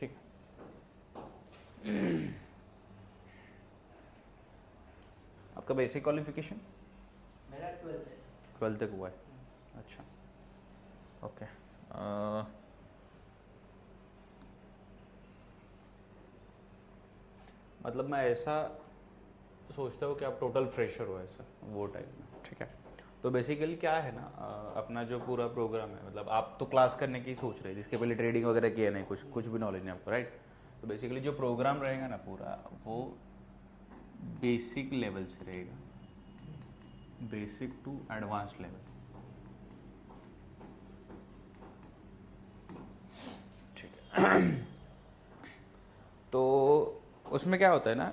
ठीक है। आपका बेसिक क्वालिफिकेशन? मेरा 12th है। 12th तक हुआ है, अच्छा ओके। मतलब मैं ऐसा सोचता हूँ कि आप टोटल फ्रेशर हो, ऐसा वो टाइप में, ठीक है। तो बेसिकली क्या है ना, अपना जो पूरा प्रोग्राम है, मतलब आप तो क्लास करने की सोच रहे हैं, जिसके पहले ट्रेडिंग वगैरह किया नहीं, कुछ भी नॉलेज नहीं आपको, राइट। तो बेसिकली जो प्रोग्राम रहेगा ना पूरा, वो बेसिक लेवल से रहेगा, बेसिक टू एडवांस लेवल, ठीक है। तो उसमें क्या होता है ना,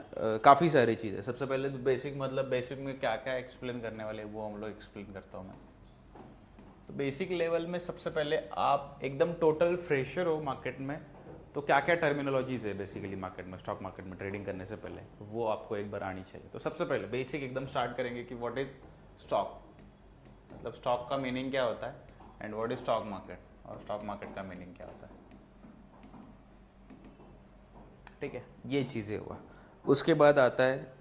काफ़ी सारी चीज़ें। सबसे पहले तो बेसिक, मतलब बेसिक में क्या क्या एक्सप्लेन करने वाले हैं वो हम लोग एक्सप्लेन करता हूँ मैं। तो बेसिक लेवल में सबसे पहले आप एकदम टोटल फ्रेशर हो मार्केट में, तो क्या क्या टर्मिनोलॉजीज है बेसिकली मार्केट में, स्टॉक मार्केट में ट्रेडिंग करने से पहले, वो आपको एक बार आनी चाहिए। तो सबसे पहले बेसिक एकदम स्टार्ट करेंगे कि व्हाट इज स्टॉक, मतलब स्टॉक का मीनिंग क्या होता है, and what is stock market, और स्टॉक मार्केट का मीनिंग क्या होता है, ठीक है। ये चीज़ें हुआ। उसके बाद आता है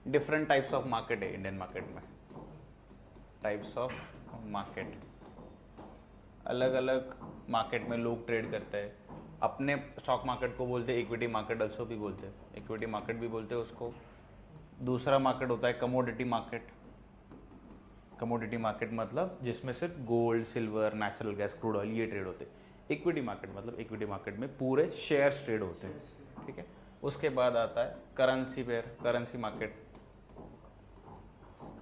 डिफरेंट टाइप्स ऑफ मार्केट है इंडियन मार्केट में, टाइप्स ऑफ मार्केट, अलग अलग मार्केट में लोग ट्रेड करते हैं। अपने स्टॉक मार्केट को बोलते हैं इक्विटी मार्केट, अल्सो भी बोलते हैं, इक्विटी मार्केट भी बोलते हैं उसको। दूसरा मार्केट होता है कमोडिटी मार्केट। कमोडिटी मार्केट मतलब जिसमें सिर्फ gold, silver, natural gas, crude oil ये ट्रेड होते हैं। इक्विटी मार्केट मतलब इक्विटी मार्केट में पूरे शेयर्स ट्रेड होते हैं, ठीक है। उसके बाद आता है currency pair, currency market,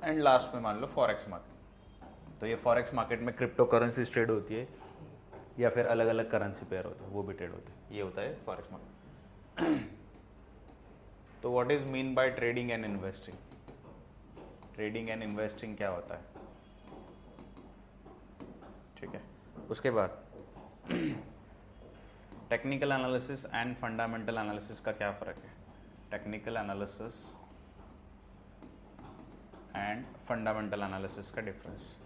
and last में मान लो फॉरेक्स मार्केट। तो ये फॉरेक्स मार्केट में क्रिप्टो करेंसी ट्रेड होती है, या फिर अलग अलग करेंसी पेयर होते हैं, वो भी ट्रेड होते हैं। ये होता है फॉरेक्स मार्केट। तो what is mean by trading and investing? Trading and investing क्या होता है, ठीक है। उसके बाद technical analysis and fundamental analysis का क्या फ़र्क है? Technical analysis and fundamental analysis का डिफरेंस।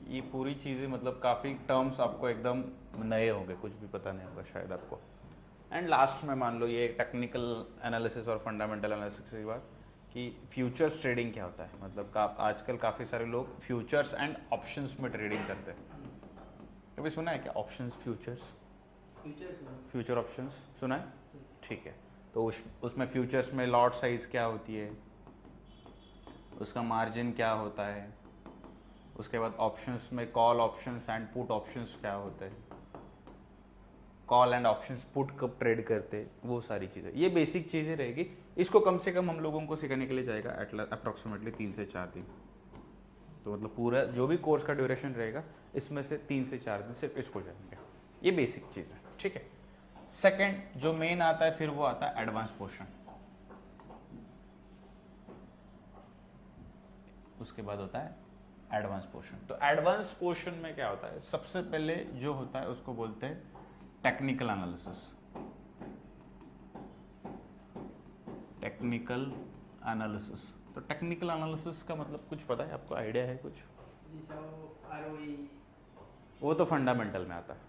ये पूरी चीज़ें मतलब काफ़ी टर्म्स आपको एकदम नए होंगे, कुछ भी पता नहीं होगा शायद आपको। एंड लास्ट में मान लो ये टेक्निकल एनालिसिस और फंडामेंटल एनालिसिस की बात, कि फ्यूचर्स ट्रेडिंग क्या होता है। मतलब आजकल काफ़ी सारे लोग फ्यूचर्स एंड ऑप्शंस में ट्रेडिंग करते हैं। कभी सुना है क्या ऑप्शंस, फ्यूचर्स? फ्यूचर ऑप्शंस सुना है, ठीक है। तो उसमें फ्यूचर्स में लॉट साइज क्या होती है, उसका मार्जिन क्या होता है। उसके बाद ऑप्शंस में call options and put options क्या होते हैं, कॉल एंड ऑप्शंस पुट कब ट्रेड करते हैं, वो सारी चीज़ें, ये बेसिक चीज़ें रहेगी। इसको कम से कम हम लोगों को सिखाने के लिए जाएगा अप्रॉक्सीमेटली 3 से 4 दिन। तो मतलब पूरा जो भी कोर्स का ड्यूरेशन रहेगा, इसमें से 3 से 4 दिन सिर्फ इसको जाएंगे। ये बेसिक चीज़ है, ठीक है। सेकंड जो मेन आता है फिर वो आता है एडवांस पोर्शन। उसके बाद होता है एडवांस पोर्शन। तो एडवांस पोर्शन में क्या होता है, सबसे पहले जो होता है उसको बोलते हैं टेक्निकल एनालिसिस। टेक्निकल एनालिसिस, तो टेक्निकल एनालिसिस का मतलब कुछ पता है आपको, आइडिया है कुछ? वो तो फंडामेंटल में आता है।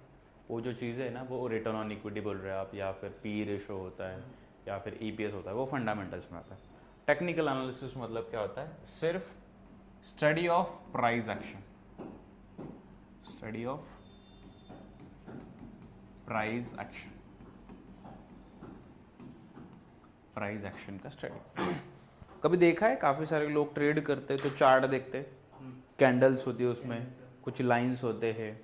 वो जो चीज़ है ना, वो रिटर्न ऑन इक्विटी बोल रहे हैं आप, या फिर पी रेशो होता है, या फिर ईपीएस होता है, वो फंडामेंटल्स में आता है। टेक्निकल एनालिसिस मतलब क्या होता है, सिर्फ study of price action, study of price action, price action का स्टडी। कभी देखा है काफ़ी सारे लोग ट्रेड करते हैं तो चार्ट देखते हैं, कैंडल्स होती है उसमें, कुछ लाइंस होते हैं,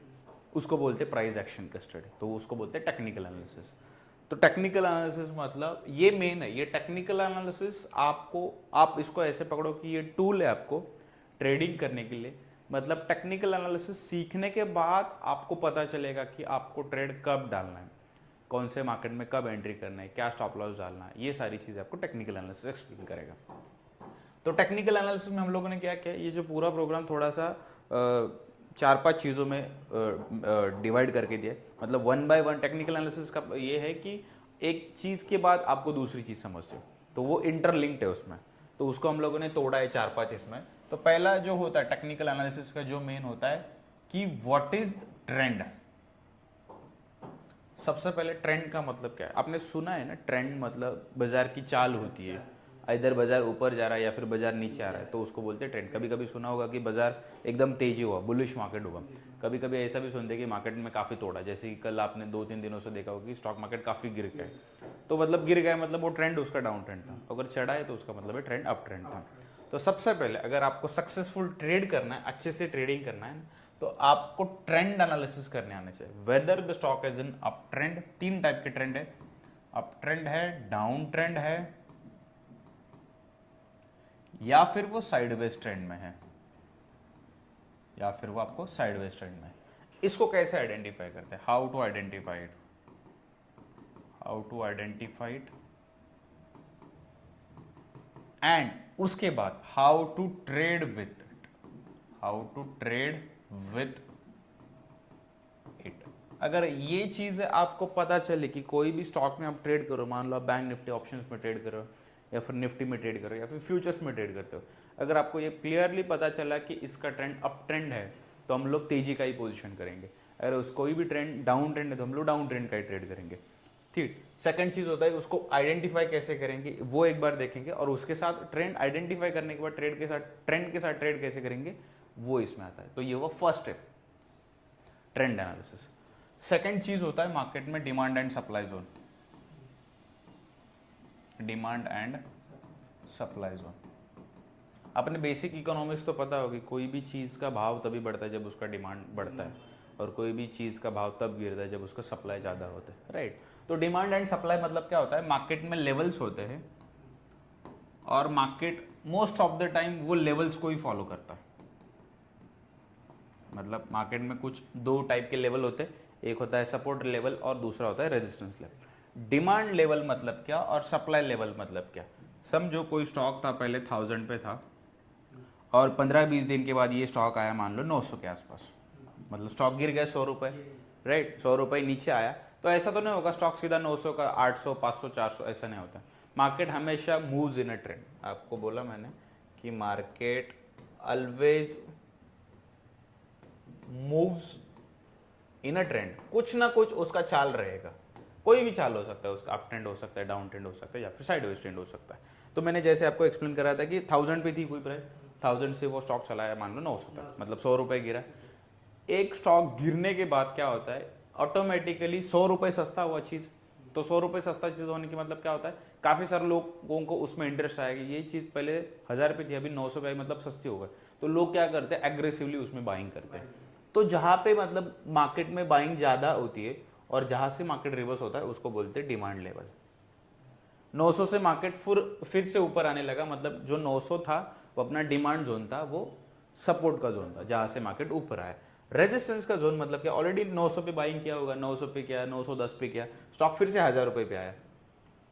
उसको बोलते हैं प्राइस एक्शन का स्टडी, तो उसको बोलते हैं टेक्निकल एनालिसिस। तो टेक्निकल एनालिसिस मतलब ये मेन है, ये टेक्निकल एनालिसिस आपको, आप इसको ऐसे पकड़ो कि ये टूल है आपको ट्रेडिंग करने के लिए। मतलब टेक्निकल एनालिसिस सीखने के बाद आपको पता चलेगा कि आपको ट्रेड कब डालना है, कौन से मार्केट में कब एंट्री करना है, क्या स्टॉप लॉस डालना है, ये सारी चीज़ें आपको टेक्निकल एनालिसिस एक्सप्लेन करेगा। तो टेक्निकल एनालिसिस में हम लोगों ने क्या किया, ये जो पूरा प्रोग्राम थोड़ा सा 4-5 चीज़ों में डिवाइड करके दिया। मतलब 1 बाय 1 टेक्निकल एनालिसिस का ये है कि एक चीज़ के बाद आपको दूसरी चीज़ समझते हो, तो वो इंटरलिंक्ड है उसमें, तो उसको हम लोगों ने तोड़ा है 4-5 इसमें। तो पहला जो होता है टेक्निकल एनालिसिस का जो मेन होता है, कि व्हाट इज ट्रेंड। सबसे पहले ट्रेंड का मतलब क्या है, आपने सुना है ना, ट्रेंड मतलब बाजार की चाल होती है, इधर बाजार ऊपर जा रहा है या फिर बाजार नीचे आ रहा है तो उसको बोलते हैं ट्रेंड। कभी कभी सुना होगा कि बाजार एकदम तेजी हुआ, बुलिश मार्केट हुआ। कभी कभी ऐसा भी सुनते हैं कि मार्केट में काफ़ी तोड़ा, जैसे कि कल आपने 2-3 दिनों से देखा होगा कि स्टॉक मार्केट काफ़ी गिर गया है, तो मतलब गिर गया मतलब वो ट्रेंड उसका डाउन ट्रेंड था। अगर चढ़ा है तो उसका मतलब है ट्रेंड अप ट्रेंड था। तो सबसे पहले अगर आपको सक्सेसफुल ट्रेड करना है, अच्छे से ट्रेडिंग करना है, तो आपको ट्रेंड एनालिसिस करने आने चाहिए। Whether the stock is in up trend, 3 type के ट्रेंड है, अप ट्रेंड है, डाउन ट्रेंड है, या फिर वो साइडवेज ट्रेंड में है, या फिर वो आपको साइडवेज ट्रेंड में है। इसको कैसे आइडेंटिफाई करते हैं, how to identify it, how to identify it, and उसके बाद how to trade with it, how to trade with it. अगर ये चीज आपको पता चले कि कोई भी स्टॉक में आप ट्रेड करो, मान लो आप बैंक निफ्टी ऑप्शंस में ट्रेड करो या फिर निफ्टी में ट्रेड करो या फिर फ्यूचर्स में ट्रेड करते हो, अगर आपको ये क्लियरली पता चला कि इसका ट्रेंड अप ट्रेंड है तो हम लोग तेजी का ही पोजीशन करेंगे, अगर उस कोई भी ट्रेंड डाउन ट्रेंड है तो हम लोग डाउन ट्रेंड का ही ट्रेड करेंगे। ठीक, सेकंड चीज होता है उसको आइडेंटिफाई कैसे करेंगे वो एक बार देखेंगे, और उसके साथ ट्रेंड आइडेंटिफाई करने के बाद ट्रेड के साथ ट्रेंड के साथ ट्रेड कैसे करेंगे वो इसमें आता है। तो ये वो first step, trend analysis. Second चीज होता है मार्केट में demand and supply zone, demand and supply zone. अपने बेसिक इकोनॉमिक्स तो पता होगी, कोई भी चीज का भाव तभी बढ़ता है जब उसका डिमांड बढ़ता है, और कोई भी चीज का भाव तब गिरता है जब उसका सप्लाई ज्यादा होता है, राइट। तो डिमांड एंड सप्लाई मतलब क्या होता है, मार्केट में लेवल्स होते हैं और market most of the time वो लेवल्स को ही फॉलो करता है। मतलब मार्केट में कुछ 2 टाइप के लेवल होते हैं, एक होता है सपोर्ट लेवल और दूसरा होता है रेजिस्टेंस लेवल। डिमांड लेवल मतलब क्या और सप्लाई लेवल मतलब क्या, समझो कोई स्टॉक था पहले 1000 पे था और 15-20 दिन के बाद ये स्टॉक आया मान लो 900 के आसपास, मतलब स्टॉक गिर गया 100 रुपए, राइट, 100 रुपए नीचे आया, तो ऐसा तो नहीं होगा स्टॉक सीधा 900 का 800 500 400, ऐसा नहीं होता। मार्केट हमेशा मूव्स इन अ ट्रेंड, आपको बोला मैंने कि market always moves in a trend, कुछ ना कुछ उसका चाल रहेगा, कोई भी चाल हो सकता है उसका, अप ट्रेंड हो सकता है, डाउन ट्रेंड हो सकता है, या फिर साइडवेज ट्रेंड हो सकता है। तो मैंने जैसे आपको एक्सप्लेन करा था कि 1000 पे थी कोई प्राइस, 1000 से वो स्टॉक चलाया मान लो 900 तक, मतलब 100 रुपए गिरा। एक स्टॉक गिरने के बाद क्या होता है, ऑटोमेटिकली 100 रुपए सस्ता हुआ चीज, तो 100 रुपए सस्ता चीज होने की मतलब क्या होता है, काफी सारे लोगों को उसमें इंटरेस्ट आएगा, ये चीज पहले 1000 पे थी अभी 900 पे आई, मतलब सस्ती हो गई, तो लोग क्या करते हैं, एग्रेसिवली उसमें बाइंग करते हैं। तो जहां पे मतलब मार्केट में बाइंग ज्यादा होती है और जहां से मार्केट रिवर्स होता है उसको बोलते हैं डिमांड लेवल। 900 से मार्केट फिर से ऊपर आने लगा, मतलब जो 900 था वो अपना डिमांड जोन था, वो सपोर्ट का जोन था जहां से मार्केट ऊपर आया। रेजिस्टेंस का जोन मतलब क्या, ऑलरेडी 900 पे बाइंग किया होगा, 900 पे किया, 910 पे किया, स्टॉक फिर से 1000 रुपए पे आया,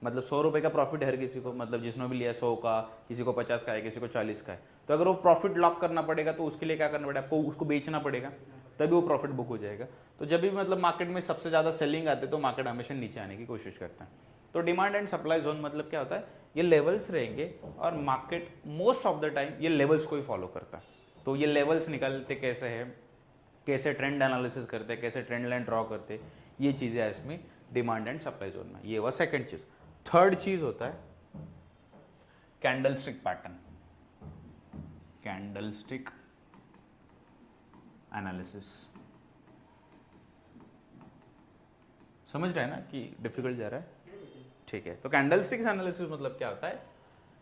मतलब 100 रुपए का प्रॉफिट हर किसी को, मतलब जिसने भी लिया 100 का, किसी को 50 का है, किसी को 40 का है, तो अगर वो प्रॉफिट लॉक करना पड़ेगा तो उसके लिए क्या करना पड़ेगा, आपको उसको बेचना पड़ेगा, तभी वो प्रॉफिट बुक हो जाएगा। तो जब भी मतलब मार्केट में सबसे ज्यादा सेलिंग आते तो मार्केट हमेशा नीचे आने की कोशिश करता है। तो डिमांड एंड सप्लाई जोन मतलब क्या होता है, ये लेवल्स रहेंगे और market most of the time ये लेवल्स को ही फॉलो करता है। तो ये लेवल्स निकालते कैसे है, कैसे ट्रेंड एनालिसिस करते हैं, कैसे ट्रेंड लाइन ड्रॉ करते हैं, ये चीजें है इसमें डिमांड एंड सप्लाई जोन में। ये हुआ सेकंड चीज। थर्ड चीज होता है कैंडलस्टिक पैटर्न, कैंडलस्टिक एनालिसिस। समझ रहे हैं ना कि डिफिकल्ट जा रहा है, ठीक है। तो कैंडलस्टिक्स एनालिसिस मतलब क्या होता है,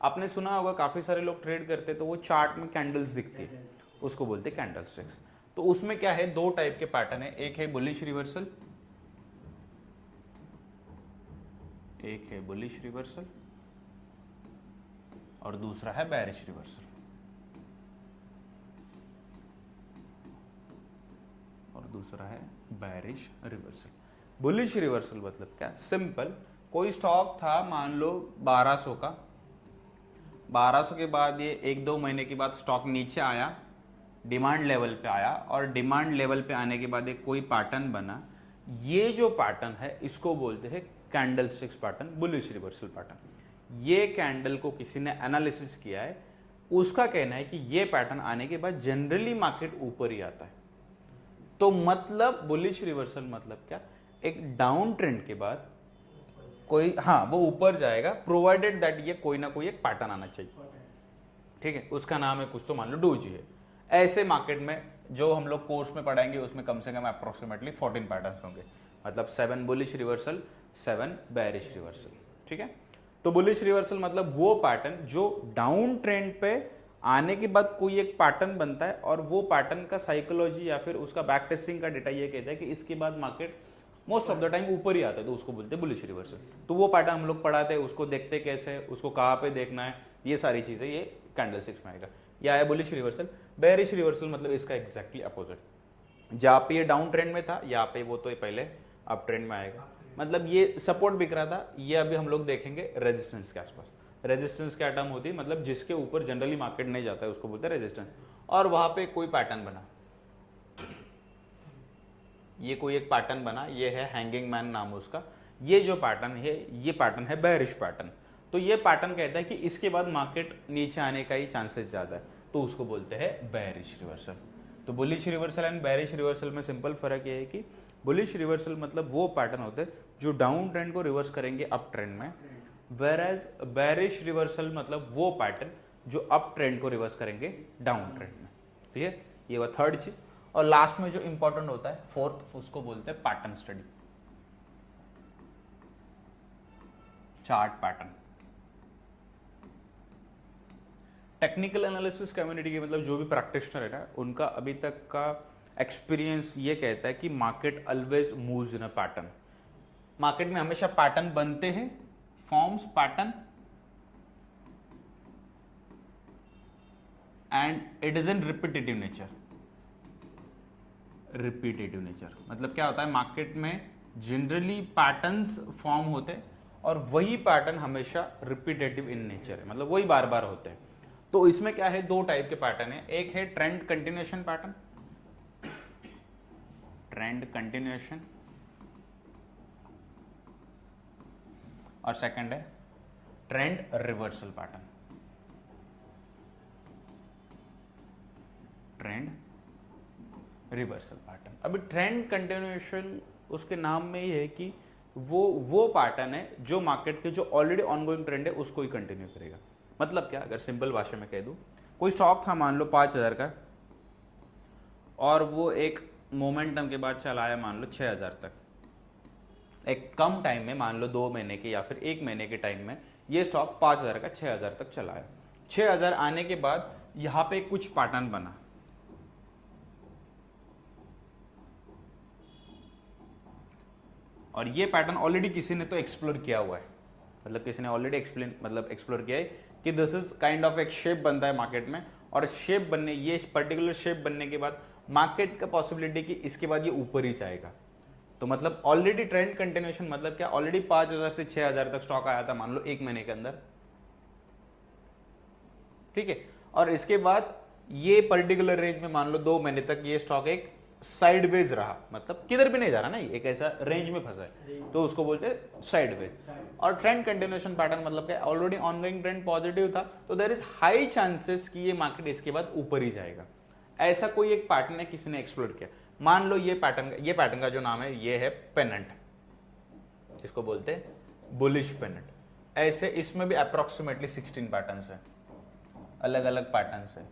आपने सुना होगा काफी सारे लोग ट्रेड करते हैं तो वो चार्ट में कैंडल्स दिखती है, उसको बोलते हैं कैंडलस्टिक्स। तो उसमें क्या है, 2 टाइप के पैटर्न है, एक है बुलिश रिवर्सल, एक है बुलिश रिवर्सल और दूसरा है बेरिश रिवर्सल, और दूसरा है बेरिश रिवर्सल। बुलिश रिवर्सल मतलब क्या, सिंपल, कोई स्टॉक था मान लो 1200 का, 1200 के बाद ये 1-2 महीने के बाद स्टॉक नीचे आया, डिमांड लेवल पे आया, और डिमांड लेवल पे आने के बाद एक कोई पैटर्न बना, ये जो पैटर्न है इसको बोलते हैं candlesticks pattern, bullish reversal pattern. ये कैंडल को किसी ने एनालिसिस किया है, उसका कहना है कि ये पैटर्न आने के बाद जनरली मार्केट ऊपर ही आता है। तो मतलब बुलिश रिवर्सल मतलब क्या, एक डाउन ट्रेंड के बाद कोई, हाँ वो ऊपर जाएगा प्रोवाइडेड दैट ये कोई ना कोई एक पैटर्न आना चाहिए, ठीक है, उसका नाम है कुछ, तो मान लो डोजी है। ऐसे मार्केट में जो हम लोग कोर्स में पढ़ाएंगे उसमें कम से कम अप्रोक्सीमेटली 14 पैटर्न्स होंगे, मतलब 7 बुलिश रिवर्सल, 7 बेरिश रिवर्सल, ठीक है। तो बुलिश रिवर्सल मतलब वो पैटर्न जो डाउन ट्रेंड पे आने के बाद कोई एक पैटर्न बनता है, और वो पैटर्न का साइकोलॉजी या फिर उसका बैक टेस्टिंग का डेटा ये कहता है कि इसके बाद market most of the time ऊपर ही आता है, तो उसको बोलते हैं बुलिश रिवर्सल। तो वो पैटर्न हम लोग पढ़ाते हैं, उसको देखते कैसे, उसको कहाँ पे देखना है, ये सारी चीजें ये कैंडलस्टिक्स में आएगा। या है बुलिश रिवर्सल। बेरिश रिवर्सल मतलब इसका एग्जैक्टली अपोजिट, जहाँ पे ये डाउन ट्रेंड में था यहाँ पे वो तो पहले अप ट्रेंड में आएगा, मतलब ये सपोर्ट बिक रहा था, ये अभी हम लोग देखेंगे रेजिस्टेंस के आसपास। रेजिस्टेंस क्या टर्म होती है, मतलब जिसके ऊपर जनरली मार्केट नहीं जाता है उसको बोलते हैं रेजिस्टेंस, और वहां पे कोई पैटर्न बना, ये कोई एक पैटर्न बना, ये है हैंगिंग मैन नाम उसका, ये जो पैटर्न है ये पैटर्न है बेरिश पैटर्न। तो ये पैटर्न कहता है कि इसके बाद मार्केट नीचे आने का ही चांसेस ज्यादा है, तो उसको बोलते हैं बेरिश रिवर्सल। तो bullish reversal and bearish reversal में सिंपल फर्क ये है कि बुलिश रिवर्सल मतलब वो पैटर्न होते हैं जो डाउन ट्रेंड को रिवर्स करेंगे अप ट्रेंड में, वेयर एज बेरिश रिवर्सल मतलब वो पैटर्न जो अप ट्रेंड को रिवर्स करेंगे डाउन ट्रेंड में, ठीक है। ये हुआ थर्ड चीज। और लास्ट में जो इंपॉर्टेंट होता है फोर्थ, उसको बोलते हैं pattern study, chart pattern. Technical analysis community के मतलब जो भी प्रैक्टिशनर है ना, उनका अभी तक का एक्सपीरियंस ये कहता है कि market always moves in a pattern. Market में हमेशा पैटर्न बनते हैं, forms pattern, and it is in repetitive nature. Repetitive nature मतलब क्या होता है, मार्केट में जनरली पैटर्न्स फॉर्म होते हैं और वही पैटर्न हमेशा रिपीटेटिव इन नेचर है, मतलब वही बार बार होते हैं। तो इसमें क्या है, दो टाइप के पैटर्न है, एक है trend continuation pattern, trend continuation, और सेकंड है trend reversal pattern, trend reversal pattern. अभी ट्रेंड कंटिन्यूएशन उसके नाम में ही है कि वो पैटर्न है जो मार्केट के जो ऑलरेडी ऑनगोइंग ट्रेंड है उसको ही कंटिन्यू करेगा। मतलब क्या, अगर सिंपल भाषा में कह दूं, कोई स्टॉक था मान लो 5000 का, और वो एक मोमेंटम के बाद चला आया मान लो 6000 तक, एक कम टाइम में, मान लो 2 महीने के या फिर 1 महीने के टाइम में ये स्टॉक 5000 का 6000 तक चला आया। 6000 आने के बाद यहां पे कुछ पैटर्न बना, और ये पैटर्न ऑलरेडी किसी ने तो एक्सप्लोर किया हुआ है, मतलब किसी ने ऑलरेडी एक्सप्लोर किया है कि दिस इज काइंड ऑफ एक शेप बनता है मार्केट में, और शेप बनने, ये पर्टिकुलर शेप बनने के बाद मार्केट का पॉसिबिलिटी कि इसके बाद ये ऊपर ही जाएगा। तो मतलब ऑलरेडी ट्रेंड कंटिन्यूएशन मतलब क्या, ऑलरेडी 5000 से 6000 तक स्टॉक आया था मान लो 1 महीने के अंदर, ठीक है, और इसके बाद ये पर्टिकुलर रेंज में मान लो 2 महीने तक ये स्टॉक एक साइडवेज रहा, मतलब किधर भी नहीं जा रहा ना, एक ऐसा रेंज में फंसा है, तो उसको बोलते हैं साइडवेज। और ट्रेंड कंटिन्यूएशन पैटर्न मतलब क्या, ऑलरेडी ऑनगोइंग ट्रेंड पॉजिटिव था, तो देयर इज हाई चांसेस कि ये मार्केट इसके बाद ऊपर ही जाएगा। ऐसा कोई एक पैटर्न है किसी ने एक्सप्लोर किया, मान लो ये पैटर्न का जो नाम है ये है पेनेंट, इसको बोलते हैं बुलिश पेनेंट। ऐसे इसमें भी अप्रोक्सीमेटली 16 पैटर्न्स है, अलग अलग पैटर्न्स है।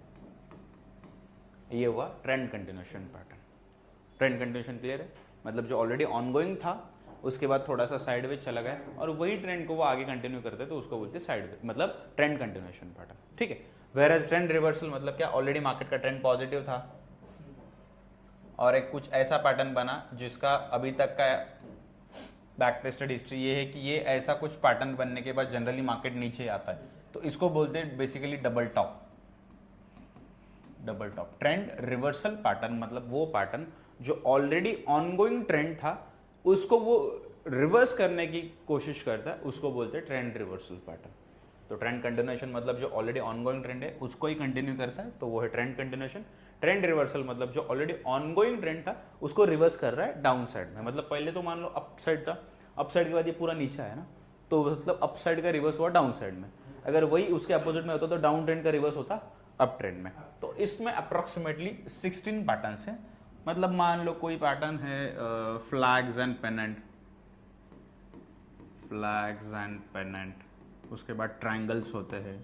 ये हुआ trend continuation pattern. Trend continuation clear है, मतलब जो ऑलरेडी ऑनगोइंग था उसके बाद थोड़ा सा साइडवेज चला गया और वही ट्रेंड को वो आगे कंटिन्यू करते हैं, तो उसको बोलते हैं साइडवेज, मतलब ट्रेंड कंटिन्यूएशन पैटर्न, ठीक है। वेयर ट्रेंड रिवर्सल मतलब क्या, ऑलरेडी मार्केट का ट्रेंड पॉजिटिव था और एक कुछ ऐसा पैटर्न बना जिसका अभी तक का बैक टेस्टेड हिस्ट्री ये है कि ये ऐसा कुछ पैटर्न बनने के बाद जनरली मार्केट नीचे आता है, तो इसको बोलते हैं basically double top. Double top trend reversal pattern मतलब वो पैटर्न जो ऑलरेडी ऑनगोइंग ट्रेंड था उसको वो रिवर्स करने की कोशिश करता है, उसको बोलते हैं ट्रेंड रिवर्सल पैटर्न। तो ट्रेंड कंटिन्यूएशन मतलब जो ऑलरेडी ऑनगोइंग ट्रेंड है उसको ही कंटिन्यू करता है, तो वो है ट्रेंड कंटिन्यूएशन। ट्रेंड रिवर्सल मतलब जो ऑलरेडी ऑनगोइंग ट्रेंड था उसको रिवर्स कर रहा है डाउन साइड में, मतलब पहले तो मान लो अप साइड था, अप साइड के बाद ये पूरा नीचे आया ना, तो मतलब अप साइड का रिवर्स हुआ डाउन साइड में। अगर वही उसके अपोजिट में होता तो डाउन ट्रेंड का रिवर्स होता अप ट्रेंड में। तो इसमें अप्रोक्सीमेटली 16 पैटर्न्स हैं मतलब मान लो कोई पैटर्न है flags and pennant, flags and pennant, उसके बाद ट्रायंगल्स होते हैं,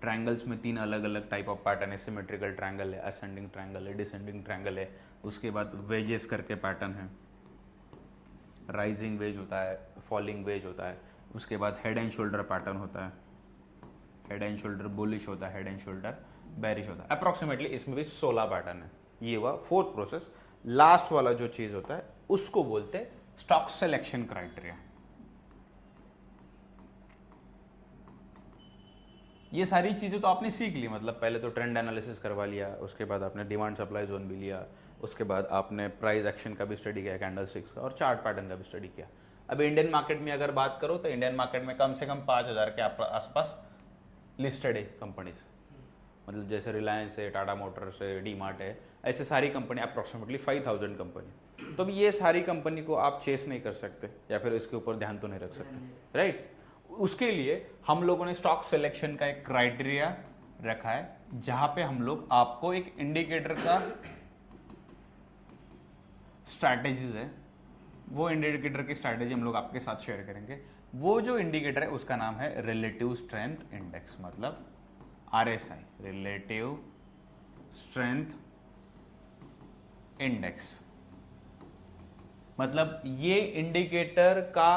ट्रायंगल्स में 3 अलग अलग टाइप ऑफ पैटर्न है, सिमेट्रिकल ट्रायंगल है, असेंडिंग ट्रायंगल है, डिसेंडिंग ट्रायंगल है, उसके बाद वेजेस करके पैटर्न है, राइजिंग वेज होता है, फॉलिंग वेज होता है, उसके बाद हेड एंड शोल्डर पैटर्न होता है, हेड एंड शोल्डर बुलिश होता है, हेड एंड शोल्डर बेरिश होता है। अप्रोक्सीमेटली इसमें भी 16 पैटर्न है। ये हुआ फोर्थ प्रोसेस। लास्ट वाला जो चीज होता है उसको बोलते हैं स्टॉक सिलेक्शन क्राइटेरिया। ये सारी चीजें तो आपने सीख ली, मतलब पहले तो ट्रेंड एनालिसिस करवा लिया, उसके बाद आपने डिमांड सप्लाई जोन भी लिया, उसके बाद आपने प्राइस एक्शन का भी स्टडी किया, कैंडलस्टिक्स का, और चार्ट पैटर्न का भी स्टडी किया। अब इंडियन मार्केट में अगर बात करो तो इंडियन मार्केट में कम से कम 5000 के आसपास लिस्टेड है कंपनीज, मतलब जैसे रिलायंस है, टाटा मोटर्स है, डी मार्ट है, ऐसे सारी कंपनी, अप्रोक्सीमेटली 5000 कंपनी। तो ये सारी कंपनी को आप चेस नहीं कर सकते या फिर इसके ऊपर ध्यान तो नहीं रख सकते, राइट। उसके लिए हम लोगों ने स्टॉक सिलेक्शन का एक क्राइटेरिया रखा है, जहां पे हम लोग आपको एक इंडिकेटर का स्ट्रैटेजीज है, वो इंडिकेटर की स्ट्रैटेजी हम लोग आपके साथ शेयर करेंगे। वो जो इंडिकेटर है उसका नाम है रिलेटिव स्ट्रेंथ इंडेक्स, मतलब RSI, रिलेटिव स्ट्रेंथ इंडेक्स। मतलब ये इंडिकेटर का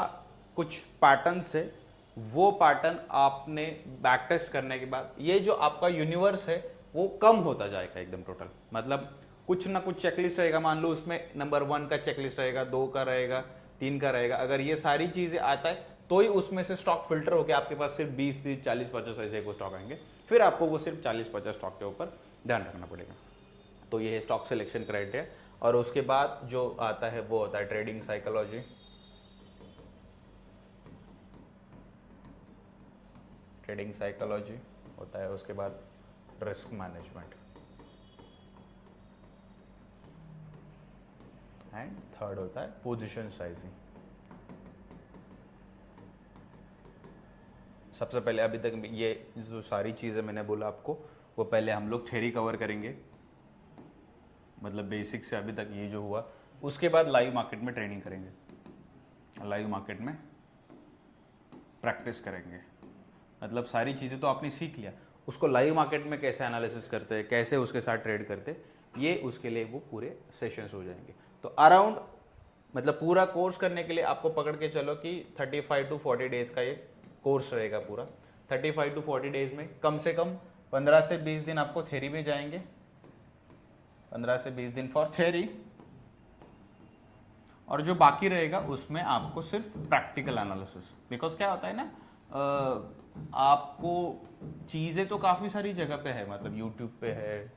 कुछ पैटर्न्स है, वो पैटर्न आपने बैक टेस्ट करने के बाद ये जो आपका यूनिवर्स है वो कम होता जाएगा एकदम टोटल। मतलब कुछ ना कुछ चेकलिस्ट रहेगा, मान लो उसमें नंबर 1 का चेकलिस्ट रहेगा, 2 का रहेगा, 3 का रहेगा। अगर ये सारी चीजें आता है तो ही उसमें से स्टॉक फिल्टर होकर आपके पास सिर्फ 20, 30, 40, 50 ऐसे को स्टॉक आएंगे, फिर आपको वो सिर्फ 40, 50 स्टॉक के ऊपर ध्यान रखना पड़ेगा। तो ये है स्टॉक सिलेक्शन क्राइटेरिया। और उसके बाद जो आता है वो होता है ट्रेडिंग साइकोलॉजी। ट्रेडिंग साइकोलॉजी होता है, उसके बाद रिस्क मैनेजमेंट, एंड थर्ड होता है पोजीशन साइजिंग। सबसे पहले अभी तक ये जो सारी चीज़ें मैंने बोला आपको, वो पहले हम लोग थ्योरी कवर करेंगे, मतलब बेसिक से अभी तक ये जो हुआ। उसके बाद लाइव मार्केट में ट्रेनिंग करेंगे, लाइव मार्केट में प्रैक्टिस करेंगे। मतलब सारी चीज़ें तो आपने सीख लिया, उसको लाइव मार्केट में कैसे एनालिसिस करते हैं, कैसे उसके साथ ट्रेड करते हैं, ये उसके लिए वो पूरे सेशंस हो जाएंगे। तो अराउंड मतलब पूरा कोर्स करने के लिए आपको पकड़ के चलो कि 35 to 40 डेज का ये कोर्स रहेगा पूरा। 35 to 40 डेज में कम से कम 15 से 20 दिन आपको थ्योरी में जाएंगे, 15 से 20 दिन फॉर थ्योरी, और जो बाकी रहेगा उसमें आपको सिर्फ प्रैक्टिकल एनालिसिस। बिकॉज क्या होता है ना, आपको चीज़ें तो काफ़ी सारी जगह पे है, मतलब यूट्यूब पे है,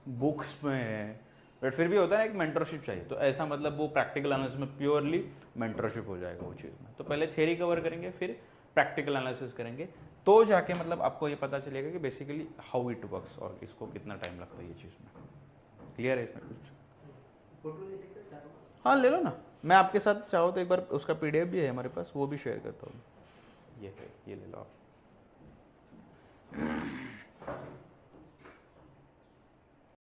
बुक्स में है, बट फिर भी होता है ना एक मेंटरशिप चाहिए। तो ऐसा मतलब वो प्रैक्टिकल एनालिसिस में प्योरली मेंटरशिप हो जाएगा वो चीज़ में। तो पहले थ्योरी कवर करेंगे, फिर प्रैक्टिकल एनालिसिस करेंगे, तो जाके मतलब आपको ये पता चलेगा कि बेसिकली हाउ इट वर्क्स और इसको कितना टाइम लगता है ये चीज़ में। क्लियर है इसमें कुछ? फोटो ले सकते हैं चारों? हाँ ले लो ना, मैं आपके साथ चाहो तो एक बार उसका PDF भी है हमारे पास, वो भी शेयर करता हूँ। ये है, ये ले लो आप।